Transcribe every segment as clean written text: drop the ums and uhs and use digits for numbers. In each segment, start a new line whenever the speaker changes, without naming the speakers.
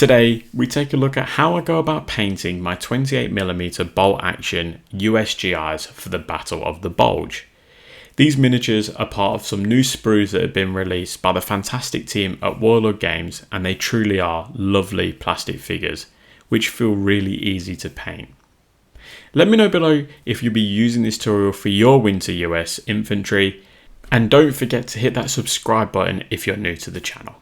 Today, we take a look at how I go about painting my 28mm bolt action U.S G.Is for the Battle of the Bulge. These miniatures are part of some new sprues that have been released by the fantastic team at Warlord Games, and they truly are lovely plastic figures, which feel really easy to paint. Let me know below if you'll be using this tutorial for your winter US infantry, and don't forget to hit that subscribe button if you're new to the channel.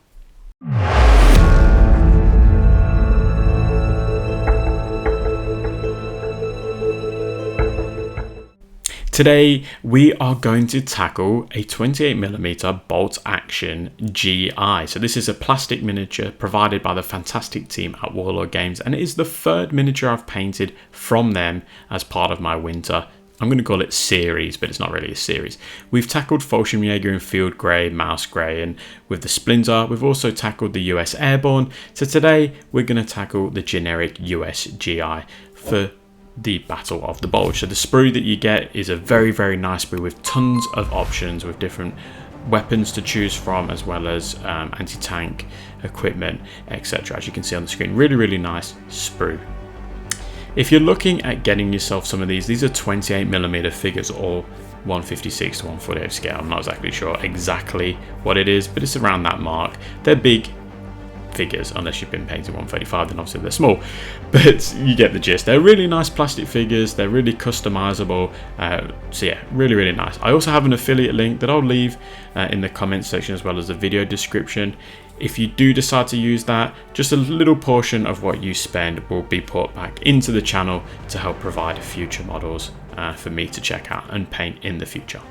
Today we are going to tackle a 28mm bolt action GI. So this is a plastic miniature provided by the fantastic team at Warlord Games, and it is the third miniature I've painted from them as part of my winter, I'm going to call it series, but it's not really a series. We've tackled Fallschirmjäger in Field Grey, Mouse Grey, and with the Splinter, we've also tackled the US Airborne. So today we're going to tackle the generic US GI for the Battle of the Bulge. So the sprue that you get is a very, very nice sprue with tons of options with different weapons to choose from, as well as anti-tank equipment, etc. As you can see on the screen, really, really nice sprue. If you're looking at getting yourself some of these are 28mm figures, or 156 to 148 scale. I'm not exactly sure exactly what it is, but it's around that mark. They're big figures, unless you've been painting 135, then obviously they're small, but you get the gist. They're really nice plastic figures, they're really customizable, so yeah, really, really nice. I also have an affiliate link that I'll leave in the comments section, as well as the video description. If you do decide to use that, just a little portion of what you spend will be put back into the channel to help provide future models for me to check out and paint in the future.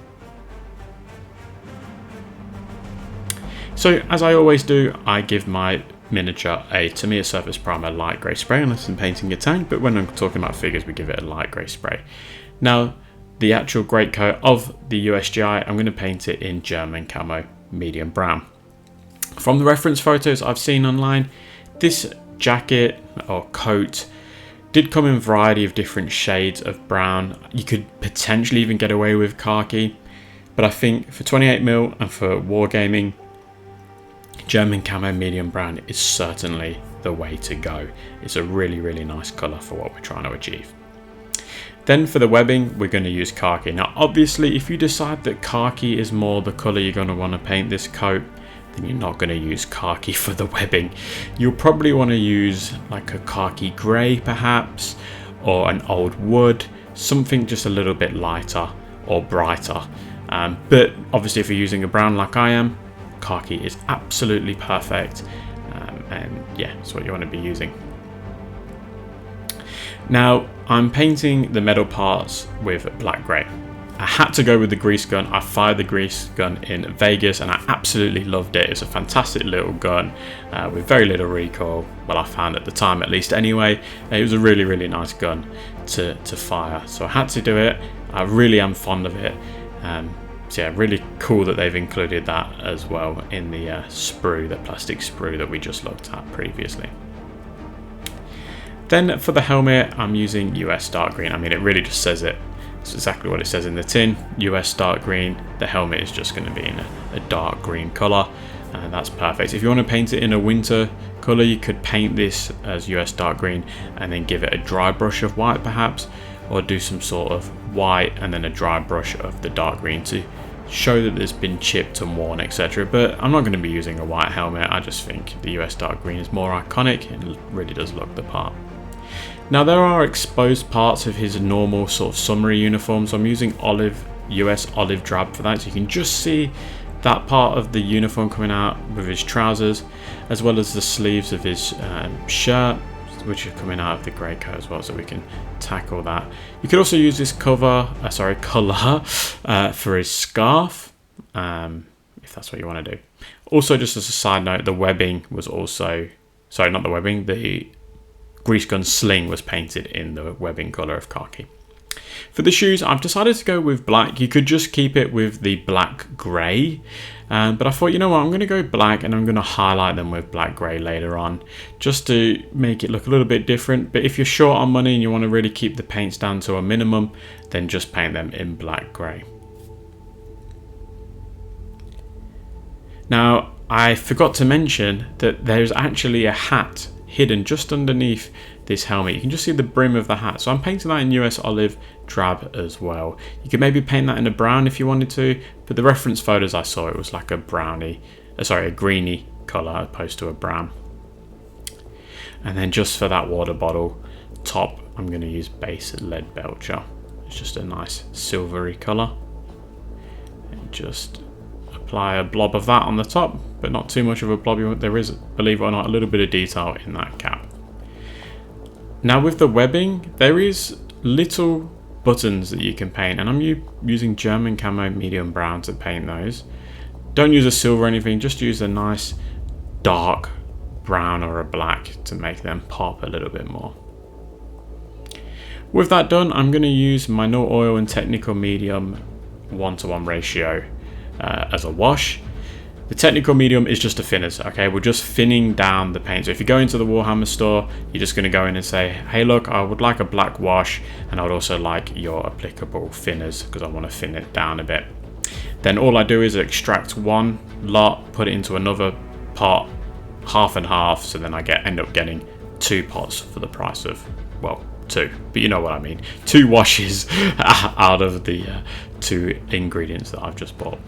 So as I always do, I give my miniature a Tamiya Surface Primer light grey spray, unless I'm painting a tank, but when I'm talking about figures, we give it a light grey spray. Now, the actual greatcoat of the US G.I, I'm going to paint it in German camo medium brown. From the reference photos I've seen online, this jacket or coat did come in a variety of different shades of brown. You could potentially even get away with khaki, but I think for 28mm and for wargaming, German camo medium brown is certainly the way to go. It's a really, really nice colour for what we're trying to achieve. Then for the webbing, we're going to use khaki. Now obviously, if you decide that khaki is more the colour you're going to want to paint this coat, then you're not going to use khaki for the webbing. You'll probably want to use like a khaki grey perhaps, or an old wood, something just a little bit lighter or brighter. But obviously if you're using a brown like I am, khaki is absolutely perfect, and yeah, that's what you want to be using. Now I'm painting the metal parts with black grey. I had to go with the grease gun. I fired the grease gun in Vegas and I absolutely loved it. It's a fantastic little gun with very little recoil. Well, I found at the time, at least anyway. It was a really, really nice gun to fire. So I had to do it. I really am fond of it. So yeah, really cool that they've included that as well in the sprue, the plastic sprue that we just looked at previously. Then for the helmet, I'm using US dark green. I mean, it really just says it. It's exactly what it says in the tin, US dark green. The helmet is just going to be in a dark green colour, and that's perfect. If you want to paint it in a winter colour, you could paint this as US dark green and then give it a dry brush of white perhaps, or do some sort of white and then a dry brush of the dark green to show that there's been chipped and worn, etc. But I'm not going to be using a white helmet. I just think the US dark green is more iconic and really does look the part. Now there are exposed parts of his normal sort of summary uniform, so I'm using US olive drab for that, so you can just see that part of the uniform coming out with his trousers, as well as the sleeves of his shirt, which are coming out of the grey coat as well, so we can tackle that. You could also use this colour for his scarf, if that's what you want to do. Also, just as a side note, the webbing was also, sorry, not the webbing, the grease gun sling was painted in the webbing colour of khaki. For the shoes, I've decided to go with black. You could just keep it with the black grey, but I thought, you know what, I'm going to go black and I'm going to highlight them with black grey later on, just to make it look a little bit different. But if you're short on money and you want to really keep the paints down to a minimum, then just paint them in black grey. Now, I forgot to mention that there's actually a hat hidden just underneath this helmet. You can just see the brim of the hat. So I'm painting that in US Olive Drab as well. You could maybe paint that in a brown if you wanted to, but the reference photos I saw, it was like a a greeny color opposed to a brown. And then just for that water bottle top, I'm going to use base lead belcher. It's just a nice silvery color. And just apply a blob of that on the top, but not too much of a blob. There is, believe it or not, a little bit of detail in that cap. Now with the webbing, there is little buttons that you can paint, and I'm using German camo medium brown to paint those. Don't use a silver or anything, just use a nice dark brown or a black to make them pop a little bit more. With that done, I'm going to use my no oil and technical medium 1:1 ratio as a wash. The technical medium is just a thinners, okay? We're just thinning down the paint. So if you go into the Warhammer store, you're just going to go in and say, hey look, I would like a black wash, and I would also like your applicable thinners because I want to thin it down a bit. Then all I do is extract one lot, put it into another pot, half and half, so then I end up getting 2 pots for the price of, well, 2, but you know what I mean, 2 washes out of the 2 ingredients that I've just bought.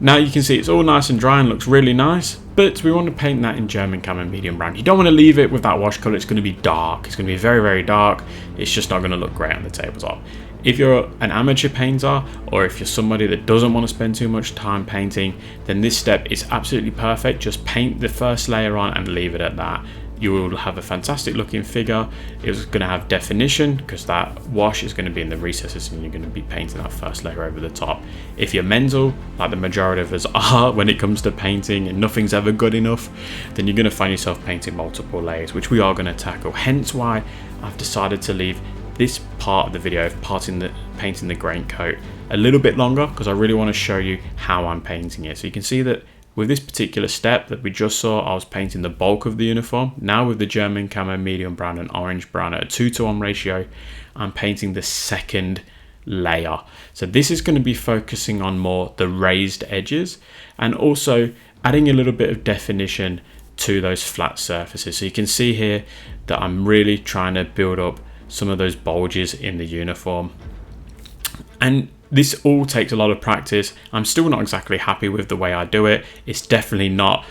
Now you can see it's all nice and dry and looks really nice, but we want to paint that in German camo medium brown. You don't want to leave it with that wash color. It's going to be dark. It's going to be very, very dark. It's just not going to look great on the tabletop. If you're an amateur painter, or if you're somebody that doesn't want to spend too much time painting, then this step is absolutely perfect. Just paint the first layer on and leave it at that. You will have a fantastic looking figure. It's going to have definition because that wash is going to be in the recesses and you're going to be painting that first layer over the top. If you're mental, like the majority of us are when it comes to painting and nothing's ever good enough, then you're going to find yourself painting multiple layers, which we are going to tackle. Hence why I've decided to leave this part of the video of painting the grain coat a little bit longer because I really want to show you how I'm painting it. So you can see that with this particular step that we just saw, I was painting the bulk of the uniform. Now with the German camo medium brown and orange brown at a 2:1 ratio, I'm painting the second layer. So this is going to be focusing on more the raised edges and also adding a little bit of definition to those flat surfaces. So you can see here that I'm really trying to build up some of those bulges in the uniform. And this all takes a lot of practice. I'm still not exactly happy with the way I do it. It's definitely not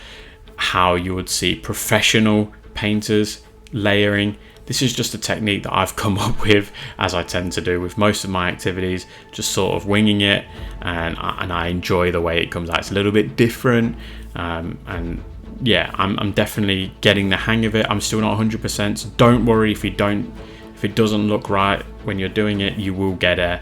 how you would see professional painters layering. This is just a technique that I've come up with, as I tend to do with most of my activities, just sort of winging it, and I enjoy the way it comes out. It's a little bit different, and yeah, I'm definitely getting the hang of it. I'm still not 100%, so don't worry if it doesn't look right when you're doing it, you will get it.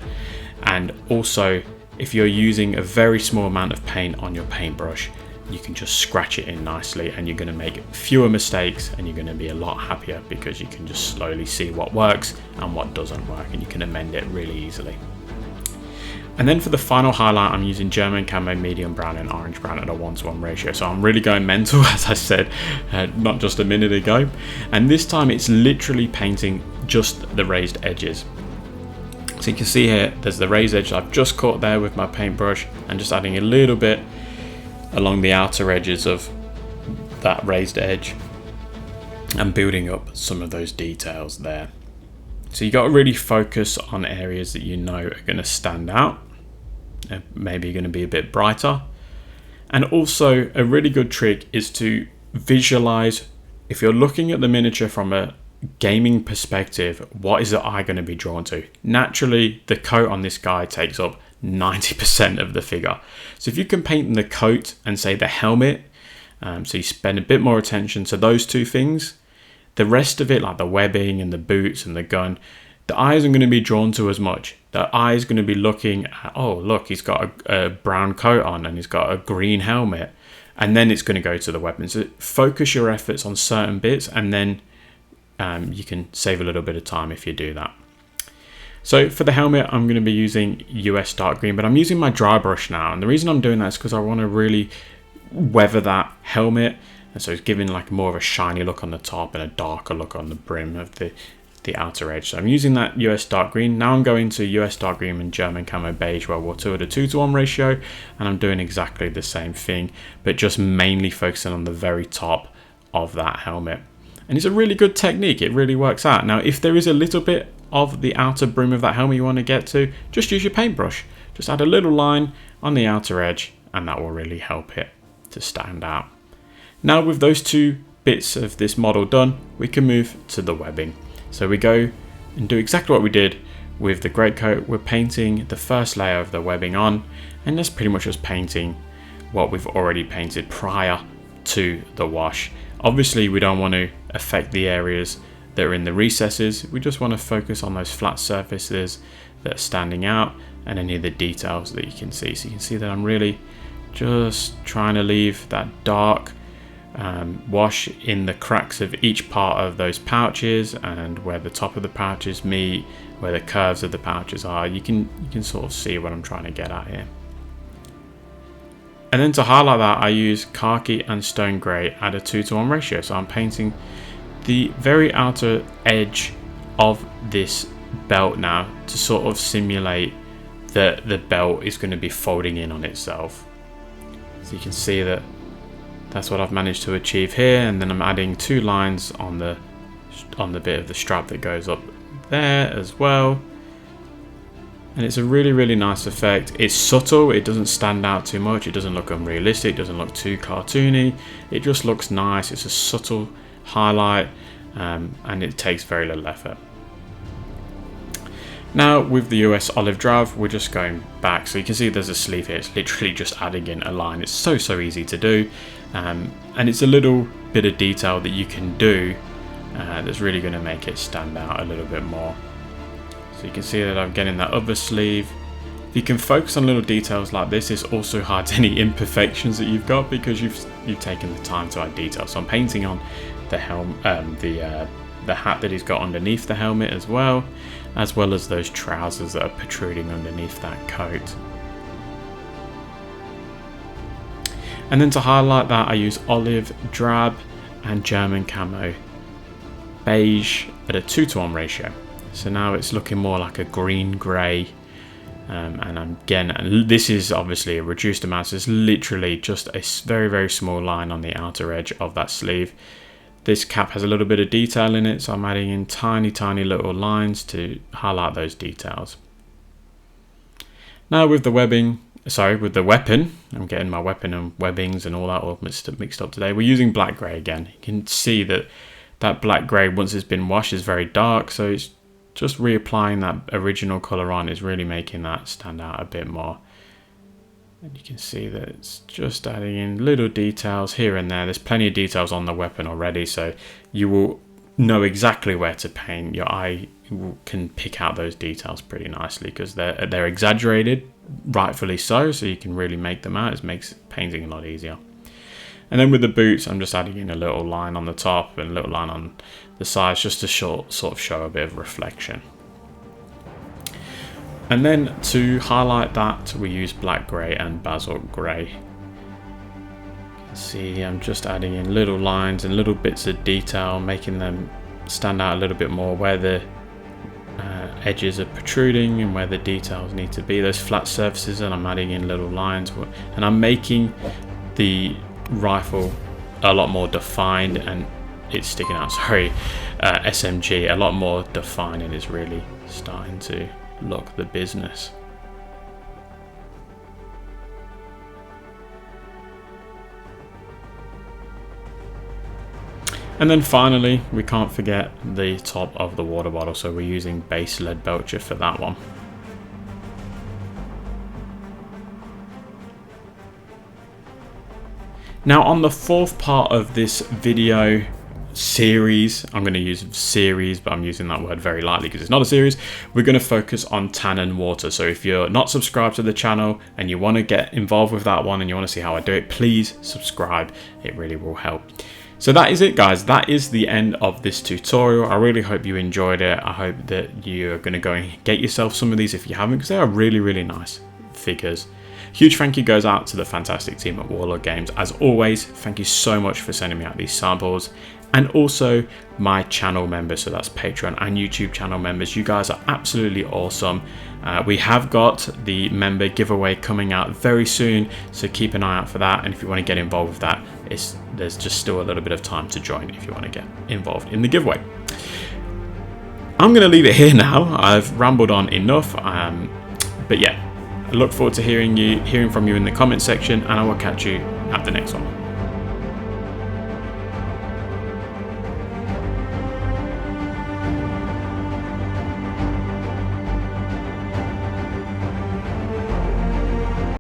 And also, if you're using a very small amount of paint on your paintbrush, you can just scratch it in nicely and you're going to make fewer mistakes and you're going to be a lot happier because you can just slowly see what works and what doesn't work, and you can amend it really easily. And then for the final highlight, I'm using German camo medium brown and orange brown at a 1:1 ratio. So I'm really going mental, as I said not just a minute ago. And this time it's literally painting just the raised edges. So you can see here, there's the raised edge I've just caught there with my paintbrush, and just adding a little bit along the outer edges of that raised edge and building up some of those details there. So you got to really focus on areas that you know are going to stand out, maybe going to be a bit brighter. And also a really good trick is to visualize, if you're looking at the miniature from a gaming perspective, what is the eye going to be drawn to? Naturally, the coat on this guy takes up 90% of the figure. So if you can paint the coat and say the helmet, so you spend a bit more attention to those two things, the rest of it, like the webbing and the boots and the gun, the eye isn't going to be drawn to as much. The eye is going to be looking at, oh look, he's got a brown coat on and he's got a green helmet, and then it's going to go to the weapons. So focus your efforts on certain bits, and then you can save a little bit of time if you do that. So for the helmet, I'm going to be using US dark green, but I'm using my dry brush now. And the reason I'm doing that is because I want to really weather that helmet. And so it's giving like more of a shiny look on the top and a darker look on the brim of the outer edge. So I'm using that US dark green. Now I'm going to US dark green and German camo beige World War II at a 2:1 ratio. And I'm doing exactly the same thing, but just mainly focusing on the very top of that helmet. And it's a really good technique. It really works out. Now, if there is a little bit of the outer brim of that helmet you want to get to, just use your paintbrush. Just add a little line on the outer edge, and that will really help it to stand out. Now, with those two bits of this model done, we can move to the webbing. So we go and do exactly what we did with the greatcoat. We're painting the first layer of the webbing on, and that's pretty much just painting what we've already painted prior to the wash. Obviously, we don't want to affect the areas that are in the recesses. We just want to focus on those flat surfaces that are standing out and any of the details that you can see. So you can see that I'm really just trying to leave that dark wash in the cracks of each part of those pouches, and where the top of the pouches meet, where the curves of the pouches are. You can sort of see what I'm trying to get at here. And then to highlight that, I use khaki and stone grey at a 2:1 ratio. So I'm painting the very outer edge of this belt now to sort of simulate that the belt is going to be folding in on itself. So you can see that that's what I've managed to achieve here. And then I'm adding 2 lines on the bit of the strap that goes up there as well. And it's a really, really nice effect. It's subtle, it doesn't stand out too much, it doesn't look unrealistic, it doesn't look too cartoony. It just looks nice. It's a subtle highlight, and it takes very little effort. Now with the US olive drab, we're just going back. So you can see there's a sleeve here. It's literally just adding in a line. It's so easy to do. And it's a little bit of detail that you can do that's really going to make it stand out a little bit more. So you can see that I'm getting that other sleeve. If you can focus on little details like this, this also hides any imperfections that you've got because you've taken the time to add detail. So I'm painting on the the hat that he's got underneath the helmet as well as those trousers that are protruding underneath that coat. And then to highlight that, I use olive drab and German camo beige at a 2:1 ratio. So now it's looking more like a green grey, and again, this is obviously a reduced amount, so it's literally just a very small line on the outer edge of that sleeve. This cap has a little bit of detail in it, so I'm adding in tiny little lines to highlight those details. Now with the webbing, with the weapon, I'm getting my weapon and webbings and all that all mixed up today. We're using black grey again. You can see that black grey, once it's been washed, is very dark, so it's just reapplying that original colour on is really making that stand out a bit more. And you can see that it's just adding in little details here and there. There's plenty of details on the weapon already, so you will know exactly where to paint. Your eye can pick out those details pretty nicely because they're exaggerated, rightfully so you can really make them out. It makes painting a lot easier. And then with the boots, I'm just adding in a little line on the top and a little line on the sides just to sort of show a bit of reflection. And then to highlight that, we use black grey and basalt grey. You can see I'm just adding in little lines and little bits of detail, making them stand out a little bit more where the edges are protruding and where the details need to be. Those flat surfaces, and I'm adding in little lines, and I'm making the rifle a lot more defined, and it's sticking out, SMG a lot more defined, and it's really starting to look the business. And then finally, we can't forget the top of the water bottle, so we're using base lead belcher for that one. Now on the fourth part of this video series, I'm going to use series, but I'm using that word very lightly because it's not a series. We're going to focus on tan and water. So if you're not subscribed to the channel and you want to get involved with that one and you want to see how I do it, please subscribe. It really will help. So that is it, guys. That is the end of this tutorial. I really hope you enjoyed it. I hope that you're going to go and get yourself some of these if you haven't, because they are really nice figures. Huge thank you goes out to the fantastic team at Warlord Games. As always, thank you so much for sending me out these samples. And also my channel members, so that's Patreon and YouTube channel members. You guys are absolutely awesome. We have got the member giveaway coming out very soon, so keep an eye out for that. And if you want to get involved with that, there's just still a little bit of time to join if you want to get involved in the giveaway. I'm going to leave it here now. I've rambled on enough, but yeah, I look forward to hearing from you in the comment section, and I will catch you at the next one.